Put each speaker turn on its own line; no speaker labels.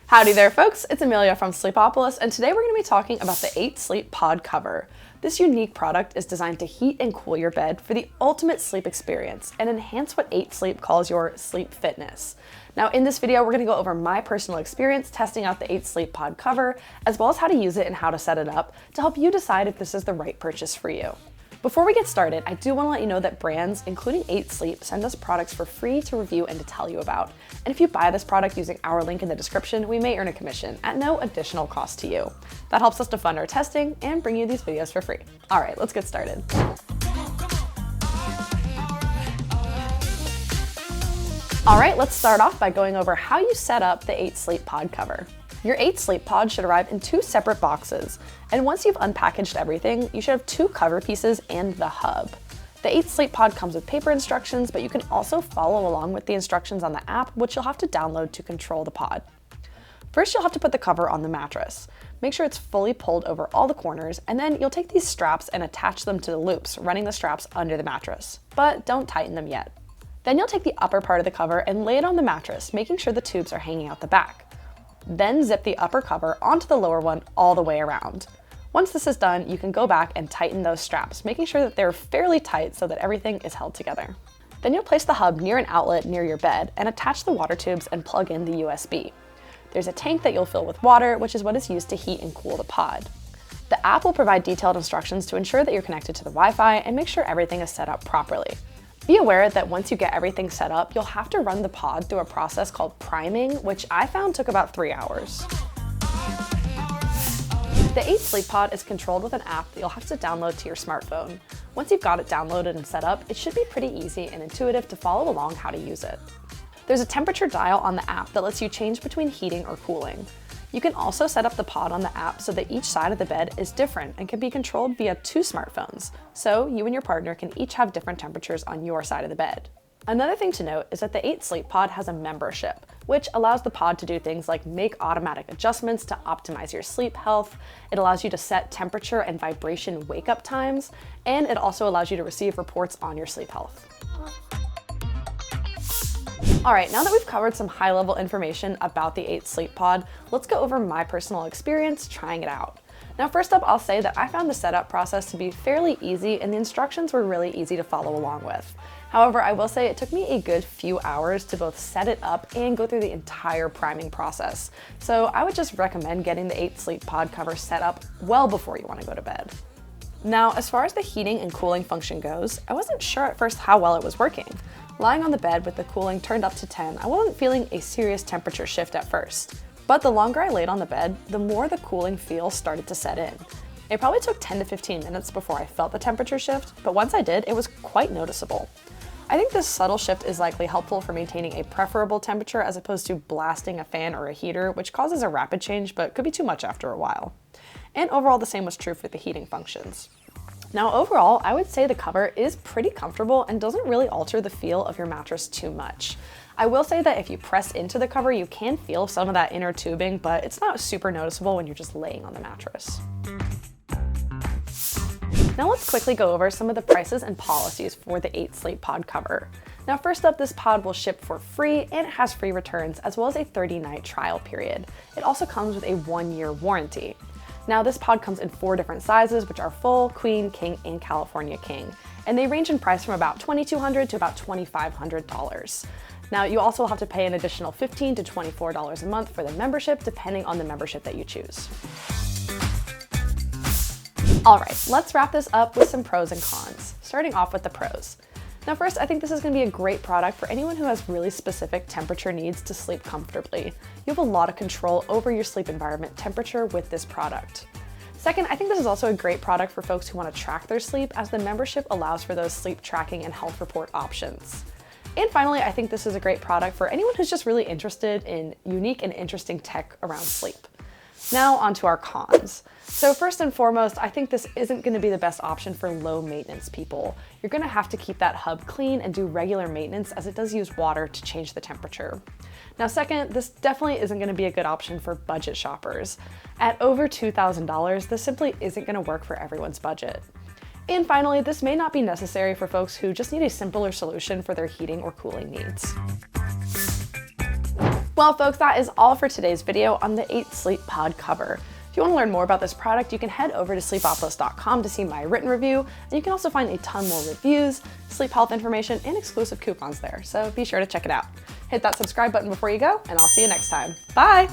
Howdy there folks, it's Amelia from Sleepopolis, and today we're going to be talking about the 8 Sleep Pod cover. This unique product is designed to heat and cool your bed for the ultimate sleep experience and enhance what 8 Sleep calls your sleep fitness. Now in this video, we're going to go over my personal experience testing out the 8 Sleep Pod cover, as well as how to use it and how to set it up to help you decide if this is the right purchase for you. Before we get started, I do want to let you know that brands, including 8 Sleep, send us products for free to review and to tell you about. And if you buy this product using our link in the description, we may earn a commission at no additional cost to you. That helps us to fund our testing and bring you these videos for free. All right, let's get started. All right, let's start off by going over how you set up the 8 Sleep Pod cover. Your 8 Sleep Pod should arrive in 2 separate boxes, and once you've unpackaged everything, you should have 2 cover pieces and the hub. The 8 Sleep Pod comes with paper instructions, but you can also follow along with the instructions on the app, which you'll have to download to control the pod. First, you'll have to put the cover on the mattress. Make sure it's fully pulled over all the corners, and then you'll take these straps and attach them to the loops, running the straps under the mattress, but don't tighten them yet. Then you'll take the upper part of the cover and lay it on the mattress, making sure the tubes are hanging out the back. Then zip the upper cover onto the lower one all the way around. Once this is done, you can go back and tighten those straps, making sure that they're fairly tight so that everything is held together. Then you'll place the hub near an outlet near your bed and attach the water tubes and plug in the USB. There's a tank that you'll fill with water, which is what is used to heat and cool the pod. The app will provide detailed instructions to ensure that you're connected to the Wi-Fi and make sure everything is set up properly. Be aware that once you get everything set up, you'll have to run the pod through a process called priming, which I found took about 3 hours. The 8 Sleep Pod is controlled with an app that you'll have to download to your smartphone. Once you've got it downloaded and set up, it should be pretty easy and intuitive to follow along how to use it. There's a temperature dial on the app that lets you change between heating or cooling. You can also set up the pod on the app so that each side of the bed is different and can be controlled via 2 smartphones, so you and your partner can each have different temperatures on your side of the bed. Another thing to note is that the 8 Sleep Pod has a membership, which allows the pod to do things like make automatic adjustments to optimize your sleep health. It allows you to set temperature and vibration wake-up times, and it also allows you to receive reports on your sleep health. All right, now that we've covered some high-level information about the 8 Sleep Pod, let's go over my personal experience trying it out. Now, first up, I'll say that I found the setup process to be fairly easy and the instructions were really easy to follow along with. However, I will say it took me a good few hours to both set it up and go through the entire priming process. So I would just recommend getting the 8 Sleep Pod cover set up well before you want to go to bed. Now, as far as the heating and cooling function goes, I wasn't sure at first how well it was working. Lying on the bed with the cooling turned up to 10, I wasn't feeling a serious temperature shift at first. But the longer I laid on the bed, the more the cooling feel started to set in. It probably took 10 to 15 minutes before I felt the temperature shift, but once I did, it was quite noticeable. I think this subtle shift is likely helpful for maintaining a preferable temperature as opposed to blasting a fan or a heater, which causes a rapid change but could be too much after a while. And overall, the same was true for the heating functions. Now overall, I would say the cover is pretty comfortable and doesn't really alter the feel of your mattress too much. I will say that if you press into the cover, you can feel some of that inner tubing, but it's not super noticeable when you're just laying on the mattress. Now let's quickly go over some of the prices and policies for the 8 Sleep Pod cover. Now first up, this pod will ship for free and it has free returns as well as a 30-night trial period. It also comes with a 1-year warranty. Now this pod comes in 4 different sizes, which are full, queen, king, and California king. And they range in price from about $2,200 to about $2,500. Now you also have to pay an additional $15 to $24 a month for the membership, depending on the membership that you choose. All right, let's wrap this up with some pros and cons, starting off with the pros. Now first, I think this is going to be a great product for anyone who has really specific temperature needs to sleep comfortably. You have a lot of control over your sleep environment temperature with this product. Second, I think this is also a great product for folks who want to track their sleep, as the membership allows for those sleep tracking and health report options. And finally, I think this is a great product for anyone who's just really interested in unique and interesting tech around sleep. Now onto our cons. So first and foremost, I think this isn't going to be the best option for low maintenance people. You're going to have to keep that hub clean and do regular maintenance, as it does use water to change the temperature. Now second, this definitely isn't going to be a good option for budget shoppers. At over $2,000, this simply isn't going to work for everyone's budget. And finally, this may not be necessary for folks who just need a simpler solution for their heating or cooling needs. Well, folks, that is all for today's video on the 8 Sleep Pod cover. If you want to learn more about this product, you can head over to sleepopolis.com to see my written review, and you can also find a ton more reviews, sleep health information, and exclusive coupons there, so be sure to check it out. Hit that subscribe button before you go, and I'll see you next time. Bye!